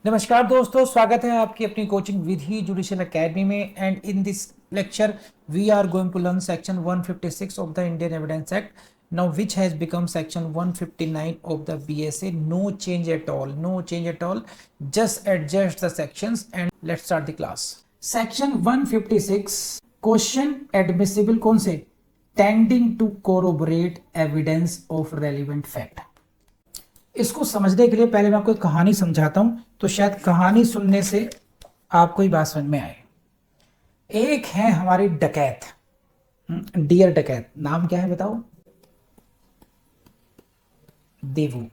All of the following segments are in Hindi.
नमस्कार दोस्तों, स्वागत है आपकी अपनी कोचिंग विधि जुडिशियल एकेडमी में। And in this lecture we are going to learn section 156 of the Indian evidence act, now which has become section 159 of the BSA. No change at all, no change at all, just adjust the sections and let's start the class. Section 156 question admissible कौन से? Tending to corroborate evidence of relevant fact. इसको समझने के लिए पहले मैं आपको एक कहानी समझाता हूं, तो शायद कहानी सुनने से आपको ही बात समझ में आए। एक है हमारी डकैत, डियर डकैत। नाम क्या है बताओ? देवू।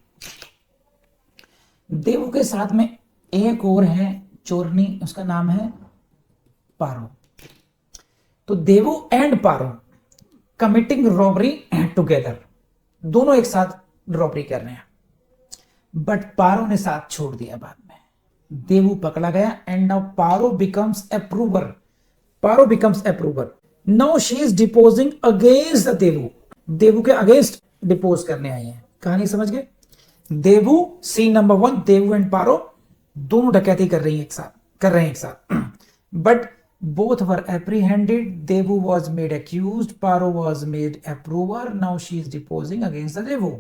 देवू के साथ में एक और है चोरनी, उसका नाम है पारो। तो Devu and Paro committing robbery together, दोनों एक साथ रॉबरी कर रहे हैं। बट पारो ने साथ छोड़ दिया। बाद में देवू पकड़ा गया and now Paro becomes approver. Paro becomes approver. Now she is deposing against the Devu. Devu के अगेंस्ट डिपोज करने आई है। कहानी समझ गए? Devu, scene number 1, Devu and Paro दोनों डकैती कर रहे हैं एक साथ। But both were apprehended. Devu was made accused, Paro was made approver. Now she is deposing against the Devu.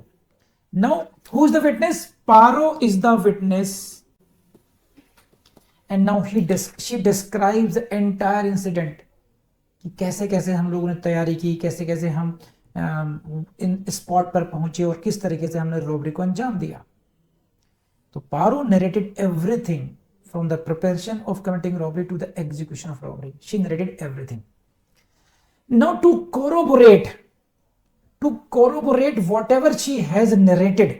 Now, who is the witness? Paro is the witness. And now she describes the entire incident. कि कैसे कैसे हम लोगों ने तैयारी की, कैसे कैसे हम इन स्पॉट पर पहुंचे और किस तरीके से हमने रॉबरी को अंजाम दिया। तो पारो narrated everything from the preparation of committing robbery to the execution of robbery. She narrated everything. Now to corroborate whatever she has narrated,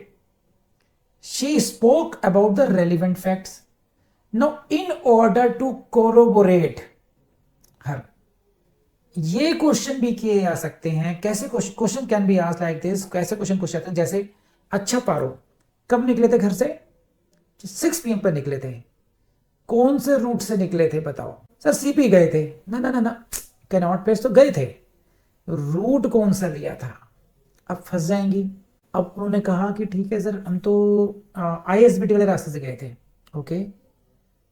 she spoke about the relevant facts. Now in order to corroborate her, ये क्वेश्चन भी किए जा सकते हैं। कैसे question can be asked like this? कैसे क्वेश्चन पूछ सकते हैं? जैसे, अच्छा पारो, कब निकले थे घर से? 6 PM पर निकले थे। कौन से रूट से निकले थे बताओ? सर सीपी गए थे। ना ना ना ना, कैनॉट प्लेस तो गए थे, रूट कौन सा लिया था? अब फंस जाएंगी। अब उन्होंने कहा कि ठीक है सर, हम तो आईएसबीटी वाले रास्ते से गए थे। ओके,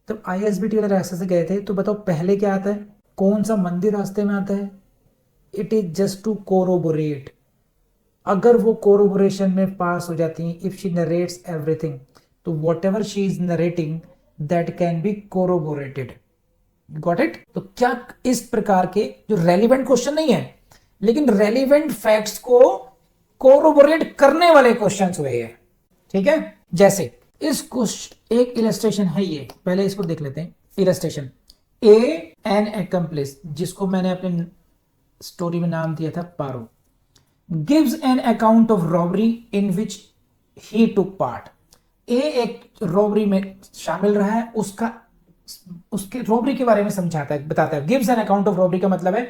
तब आईएसबीटी वाले रास्ते से गए थे, तो बताओ पहले क्या आता है? कौन सा मंदिर रास्ते में आता है? It is just to corroborate. अगर वो कोरोबोरेशन में पास हो जाती है, इफ शी नरेट्स एवरीथिंग, तो whatever she is narrating that can be corroborated. Got it? तो क्या इस प्रकार के जो रेलिवेंट क्वेश्चन नहीं है, लेकिन रेलिवेंट फैक्ट्स को कोरोबोरेट करने वाले क्वेश्चंस हुए हैं। ठीक है? जैसे इस क्वेश्चन, एक इलस्ट्रेशन है ये, पहले इसको देख लेते हैं। इलस्ट्रेशन ए एन एक्म्प्लिस, जिसको मैंने अपने स्टोरी में नाम दिया था Paro, gives an account of robbery in which he took part. ए एक रॉबरी में शामिल रहा है, उसके रॉबरी के बारे में समझाता है, बताता है। Gives an account of robbery का मतलब है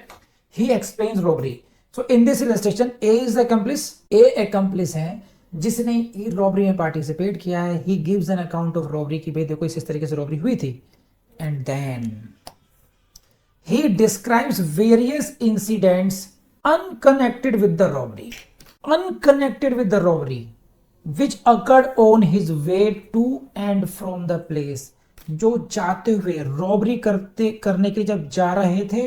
he explains robbery. So in this illustration A is accomplice. A accomplice है जिसने रॉबरी में पार्टिसिपेट किया है। He gives an account of robbery की, भाई देखो इस तरीके से रॉबरी हुई थी। And then he describes various incidents unconnected with the robbery, unconnected with the robbery which occurred on his way to and from the place। जो जाते हुए रॉबरी करने के लिए जब जा रहे थे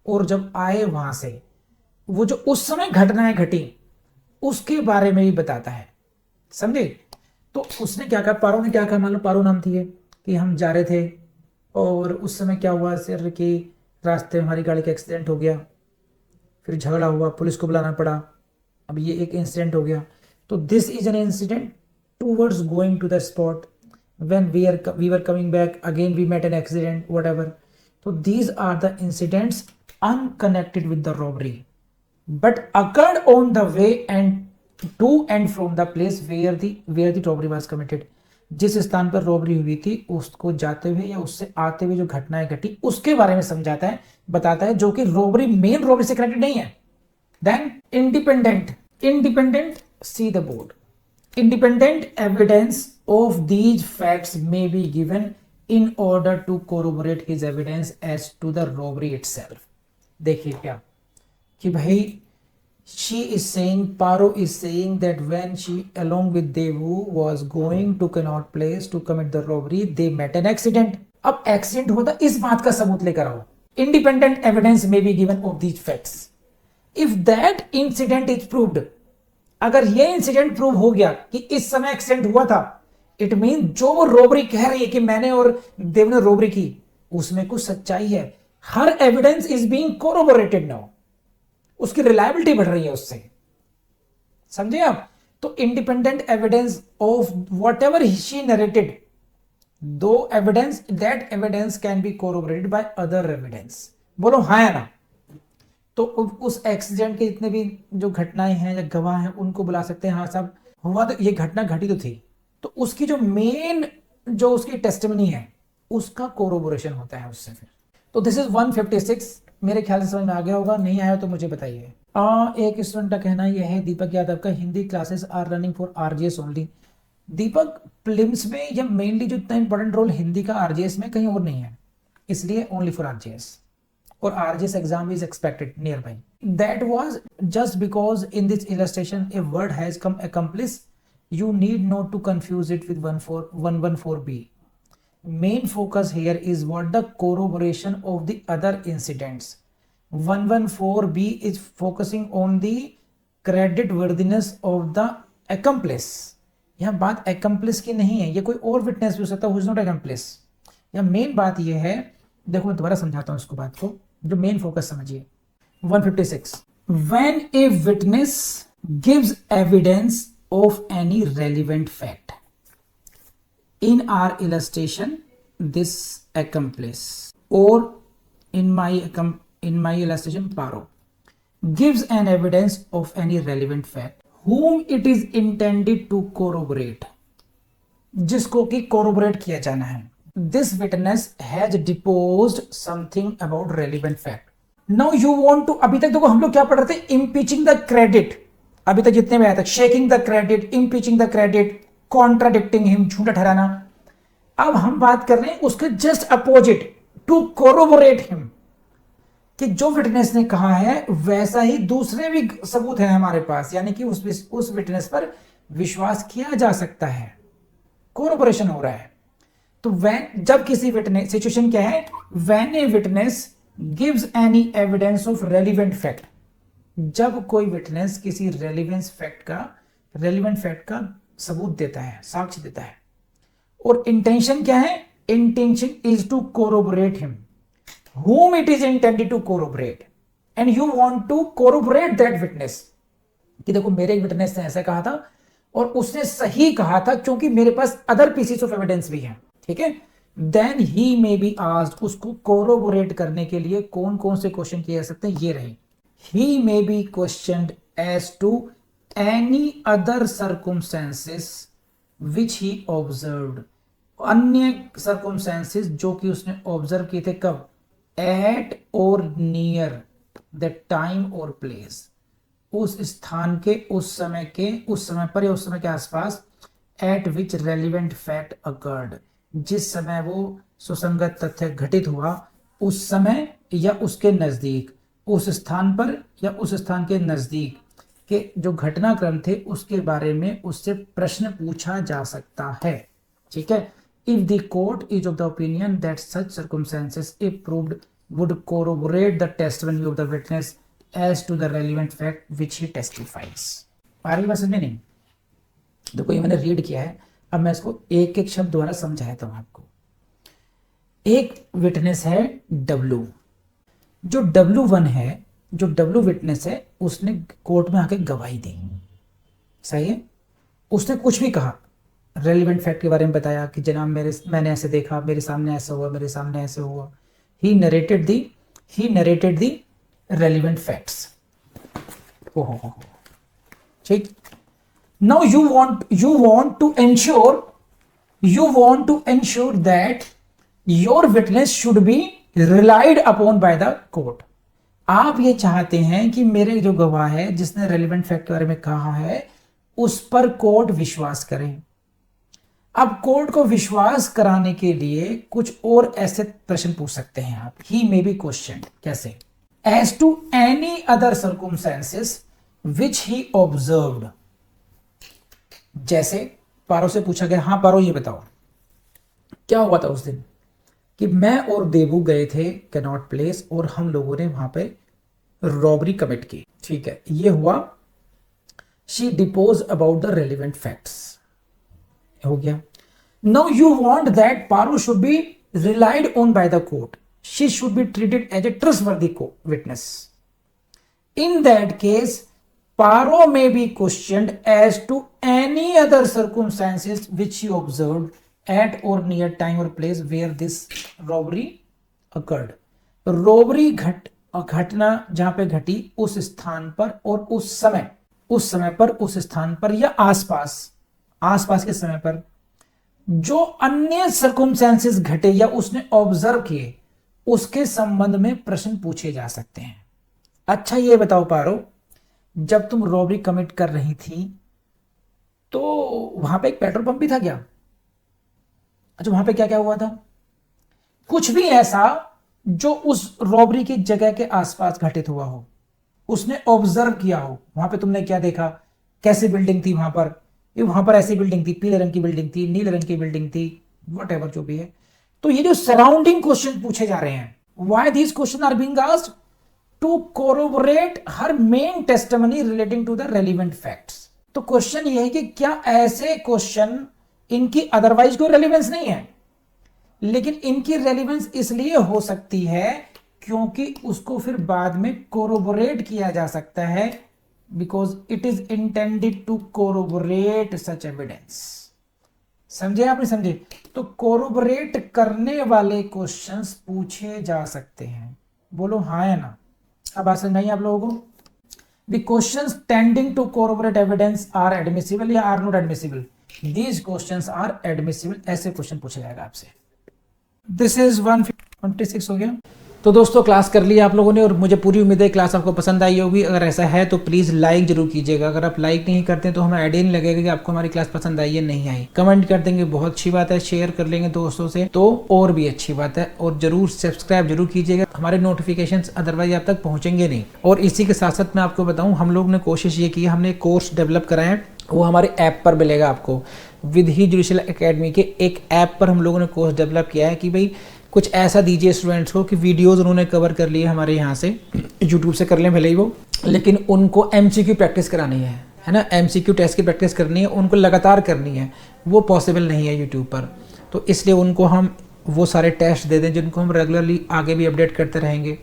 और जब आए वहां से, वो जो उस समय घटनाएं घटी उसके बारे में भी बताता है। समझे? तो उसने क्या कहा, पारो ने क्या कहा? मान लो पारो नाम थी कि हम जा रहे थे और उस समय क्या हुआ सर कि रास्ते में हमारी गाड़ी का एक्सीडेंट हो गया, फिर झगड़ा हुआ, पुलिस को बुलाना पड़ा। अब ये एक इंसिडेंट हो गया। So this is an incident towards going to the spot. When we were coming back, again we met an accident, whatever. So these are the incidents unconnected with the robbery, but occurred on the way and to and from the place where the robbery was committed. जिस स्थान पर रॉबरी हुई थी उसको जाते हुए या उससे आते हुए जो घटनाएं घटी उसके बारे में समझाता है, बताता है, जो कि रॉबरी, मेन रॉबरी से कनेक्टेड नहीं है। Then independent, see the board. Independent evidence of these facts may be given in order to corroborate his evidence as to the robbery itself. देखिए क्या कि भाई she is saying, Paro is saying that when she along with Devu was going to Connaught Place to commit the robbery, they met an accident. अब एक्सीडेंट होता इस बात का सबूत लेकर आओ. इंडिपेंडेंट एविडेंस में be given of these facts. If that incident is proved, अगर ये इंसिडेंट प्रूव हो गया कि इस समय एक्सीडेंट हुआ था, इट मीन जो वो रोबरी कह रही है कि मैंने और देव ने रोबरी की, उसमें कुछ सच्चाई है. Her evidence is being corroborated now. उसकी रिलायबिलिटी बढ़ रही है उससे. समझे आप? तो independent evidence of whatever she narrated, दो evidence, that evidence can be corroborated by other evidence. बोलो हाँ या ना? तो उस एक्सीडेंट के जितने भी जो घटनाएं हैं या गवाह हैं उनको बुला सकते हैं. हाँ साहब हुआ, तो ये घटना घटी तो थी, तो उसकी जो मेन जो उसकी टेस्टिमनी है उसका कोरोबोरेशन होता है उससे. फिर तो दिस इज 156. मेरे ख्याल से समझ में आ गया होगा. नहीं आया तो मुझे बताइए. एक स्टूडेंट का कहना यह है, दीपक यादव का, Hindi classes are running for RGS only. Deepak, prelims में या मेनली जो इतना इंपॉर्टेंट रोल हिंदी का आरजीएस में, कहीं और नहीं है, इसलिए ओनली फॉर आरजीएस. और RGS exam is expected near by. That was just because in this illustration a word has come accomplice, you need not to confuse it with 114b. Main focus here is what the corroboration of the other incidents. 114b is focusing on the credit worthiness of the accomplice. यह बात accomplice की नहीं है, ये कोई और विटनेस भी हो सकता है, who is not accomplice. यह मेन बात ये है, देखो मैं दोबारा समझाता हूं इसको, बात को, जो मेन फोकस समझिए. 156. When a witness gives evidence of any relevant fact, in our illustration this accomplice, or in my illustration Paro gives an evidence of any relevant fact whom it is intended to corroborate, जिसको कि corroborate किया जाना है. This witness has deposed something about relevant fact. Now you want to, अभी तक देखो हम लोग क्या पढ़ रहे थे, impeaching the credit. अभी तक जितने में आया था, shaking the credit, impeaching the credit, contradicting him, झूठा ठहराना. अब हम बात कर रहे हैं उसके just opposite, to corroborate him, कि जो विटनेस ने कहा है वैसा ही दूसरे भी सबूत है हमारे पास, यानी कि उस विटनेस पर विश्वास किया जा सकता है. कोरोबोरेशन हो रहा है. तो व्हेन, जब किसी विटनेस, सिचुएशन क्या है, when a witness gives any evidence of relevant fact, जब कोई विटनेस किसी रेलिवेंट फैक्ट का सबूत देता है, साक्ष्य देता है. और इंटेंशन क्या है, intention is to corroborate him whom it is intended to corroborate, and you want to corroborate that witness, कि देखो मेरे एक विटनेस ने ऐसा कहा था और उसने सही कहा था क्योंकि मेरे पास अदर पीसेस ऑफ एविडेंस भी हैं. ठीक है. Then he may be asked, उसको कोरोबोरेट करने के लिए कौन कौन से क्वेश्चन किए जा सकते हैं, ये रहे. He may be questioned as to any other circumstances which he observed. अन्य circumstances जो कि उसने ऑब्जर्व किए थे, कब, at or near the time or place, उस स्थान के, उस समय पर या उस समय के आसपास, at which relevant fact occurred, जिस समय वो सुसंगत तथ्य घटित हुआ, उस समय या उसके नजदीक, उस स्थान पर या उस स्थान के नजदीक के जो घटनाक्रम थे उसके बारे में उससे प्रश्न पूछा जा सकता है. ठीक है. If the court is of the opinion that such circumstances if proved would corroborate the testimony of the witness as to the relevant fact which he testifies. आ रही बात समझ में नहीं? देखो ये मैंने रीड किया है, अब मैं इसको एक एक शब्द द्वारा समझाता हूं आपको. एक विटनेस है डब्ल्यू. जो W1 है, जो W विटनेस है, उसने कोर्ट में आके गवाही दी. सही है. उसने कुछ भी कहा, रेलिवेंट फैक्ट के बारे में बताया कि जनाब मैंने ऐसे देखा, मेरे सामने ऐसा हुआ, मेरे सामने ऐसे हुआ. He narrated the relevant facts. ओहो, ठीक. Now you want to ensure that your witness should be relied upon by the court. आप ये चाहते हैं कि मेरे जो गवाह है जिसने रेलिवेंट फैक्ट के बारे में कहा है उस पर कोर्ट विश्वास करे. अब कोर्ट को विश्वास कराने के लिए कुछ और ऐसे प्रश्न पूछ सकते हैं आप. ही मे बी क्वेश्चन, कैसे, as to any other circumstances which he observed. जैसे पारो से पूछा गया, हाँ पारो ये बताओ क्या हुआ था उस दिन, कि मैं और देवू गए थे कैनॉट प्लेस और हम लोगों ने वहां पे रॉबरी कमिट की। ठीक है, ये हुआ। She depose about the relevant facts, हो गया। Now you want that Paro should be relied on by the court, she should be treated as a trustworthy witness. In that case, Paro may be questioned as to any other circumstances which he observed at or near time or place where this robbery occurred. Robbery घटना जहां पे घटी उस स्थान पर और उस समय पर उस स्थान पर या आसपास के समय पर जो अन्य सर्कुमस्टेंसेस घटे या उसने ऑब्जर्व किए उसके संबंध में प्रश्न पूछे जा सकते हैं। अच्छा ये बताओ पारो, जब तुम रॉबरी कमिट कर रही थी तो वहां पे एक पेट्रोल पंप भी था क्या? अच्छा वहां पे क्या क्या हुआ था? कुछ भी ऐसा जो उस रॉबरी की जगह के आसपास घटित हुआ हो, उसने ऑब्जर्व किया हो। वहां पे तुमने क्या देखा, कैसी बिल्डिंग थी वहां पर, वहां पर ऐसी बिल्डिंग थी, पीले रंग की बिल्डिंग थी, नीले रंग की बिल्डिंग थी, व्हाटएवर जो भी है। तो ये जो सराउंडिंग क्वेश्चन पूछे जा रहे हैं, why these question are being asked? To corroborate her main testimony relating to the relevant facts. तो क्वेश्चन ये है कि क्या ऐसे क्वेश्चन, इनकी अदरवाइज कोई रेलिवेंस नहीं है, लेकिन इनकी रेलिवेंस इसलिए हो सकती है क्योंकि उसको फिर बाद में कोरोबोरेट किया जा सकता है, because it is intended to corroborate such evidence. समझे आपने? समझे? तो कोरोबोरेट करने वाले क्वेश्चंस पूछे जा सकते हैं। बोलो हाँ या ना। अब बात समझ आई आप लोगों को? The questions tending to corroborate evidence are admissible या are not admissible? These questions are admissible। ऐसे क्वेश्चन पूछा जाएगा आपसे। This is 126 हो गया। तो दोस्तों क्लास कर ली आप लोगों ने और मुझे पूरी उम्मीद है क्लास आपको पसंद आई होगी। अगर ऐसा है तो प्लीज़ लाइक जरूर कीजिएगा। अगर आप लाइक नहीं करते तो हमें आइडिया नहीं लगेगा कि आपको हमारी क्लास पसंद आई है नहीं आई। कमेंट कर देंगे, बहुत अच्छी बात है। शेयर कर लेंगे दोस्तों से तो और भी अच्छी बात है। और जरूर सब्सक्राइब जरूर कीजिएगा, हमारे नोटिफिकेशन अदरवाइज आप तक पहुंचेंगे नहीं। और इसी के साथ साथ मैं आपको बताऊँ, हम लोग ने कोशिश ये की, हमने कोर्स डेवलप कराए हैं, वो हमारे ऐप पर मिलेगा आपको। विधि जुडिशियल एकेडमी के एक ऐप पर हम लोगों ने कोर्स डेवलप किया है कि भाई कुछ ऐसा दीजिए स्टूडेंट्स को कि वीडियोस उन्होंने कवर कर लिए हमारे यहाँ से, यूट्यूब से कर लें भले ही वो, लेकिन उनको एमसीक्यू प्रैक्टिस करानी है ना, एमसीक्यू टेस्ट की प्रैक्टिस करनी है, उनको लगातार करनी है, वो पॉसिबल नहीं है यूट्यूब पर। तो इसलिए उनको हम वो सारे टेस्ट दे दें जिनको हम रेगुलरली आगे भी अपडेट करते रहेंगे।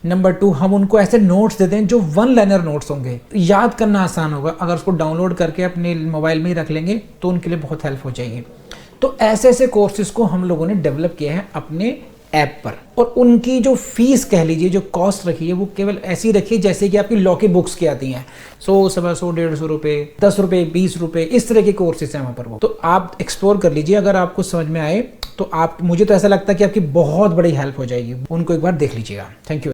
नंबर 2, हम उनको ऐसे नोट्स दे दें जो वन लाइनर नोट्स होंगे, याद करना आसान होगा। अगर उसको डाउनलोड करके अपने मोबाइल में ही रख लेंगे तो उनके लिए बहुत हेल्प हो जाएगी। तो ऐसे ऐसे कोर्सेज को हम लोगों ने डेवलप किया है अपने ऐप पर। और उनकी जो फीस कह लीजिए, जो कॉस्ट रखी है, वो केवल ऐसी रखी है जैसे कि आपकी लॉ की बुक्स की आती हैं, 100, 125, 150 रुपये, 10 रुपये, 20 रुपये, इस तरह के कोर्सेज हैं वहाँ पर। वो तो आप एक्सप्लोर कर लीजिए, अगर आपको समझ में आए तो आप, मुझे तो ऐसा लगता है कि आपकी बहुत बड़ी हेल्प हो जाएगी। उनको एक बार देख लीजिएगा। Thank you.